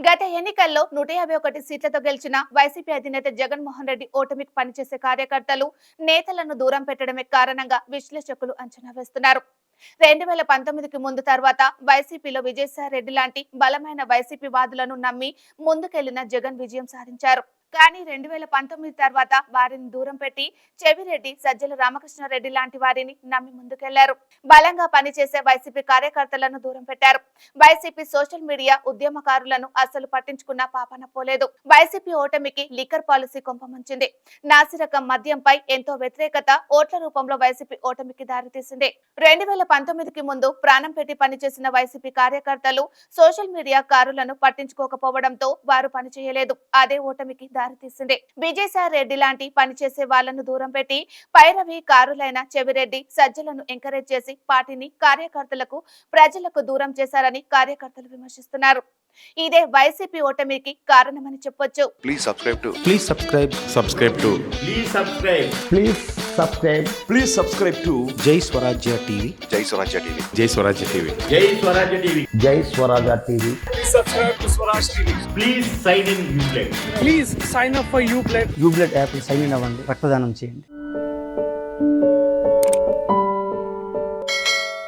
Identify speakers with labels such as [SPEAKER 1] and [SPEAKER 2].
[SPEAKER 1] గత ఎన్నికల్లో 151 సీట్లతో గెలిచిన వైసీపీ అధినేత జగన్మోహన్ రెడ్డి ఓటమికి పనిచేసే కార్యకర్తలు, నేతలను దూరం పెట్టడమే కారణంగా విశ్లేషకులు అంచనా వేస్తున్నారు. 2019కి ముందు తర్వాత వైసీపీలో విజయసాయి రెడ్డి లాంటి బలమైన వైసీపీ వాదులను నమ్మి ముందుకెళ్లిన జగన్ విజయం సాధించారు. కానీ 2019 తర్వాత వారిని దూరం పెట్టి చెవిరెడ్డి, సజ్జల రామకృష్ణారెడ్డి లాంటి వారిని నమ్మి ముందుకెళ్లారు. బలంగా పనిచేసే వైసీపీ కార్యకర్తలను దూరం పెట్టారు. వైసీపీ సోషల్ మీడియా ఉద్యమకారులను అసలు పట్టించుకున్న పాపన పోలేదు. వైసీపీ ఓటమికి లిక్కర్ పాలసీ కొంపముంచింది. నాసిరకం మద్యంపై ఎంతో వ్యతిరేకత ఓట్ల రూపంలో వైసీపీ ఓటమికి దారితీసింది. 2019కి ముందు ప్రాణం పెట్టి పనిచేసిన వైసీపీ కార్యకర్తలు సోషల్ మీడియా కారులను పట్టించుకోకపోవడంతో వారు పనిచేయలేదు. అదే ఓటమికి దారితీసింది. విజయసాయి రెడ్డి లాంటి పనిచేసే వాళ్లను దూరం పెట్టి పైరవి కారులైన చెవిరెడ్డి, సజ్జలను ఎంకరేజ్ చేసి పార్టీని, కార్యకర్తలకు, ప్రజలకు దూరం చేశారని కార్యకర్తలు విమర్శిస్తున్నారు. ఇదే వైసీపీ ఓటమికి కారణమని చెప్పొచ్చు.
[SPEAKER 2] Please subscribe to
[SPEAKER 3] జై Swarajya TV.
[SPEAKER 2] Jai Swarajya TV.
[SPEAKER 3] జై స్వరాజ్య టీవీ.
[SPEAKER 4] జై Swarajya TV.
[SPEAKER 5] Please sign in Uplay.
[SPEAKER 6] Please sign up for Uplay.
[SPEAKER 4] Uplay app sign in అవ్వండి, రక్తదానం చేయండి.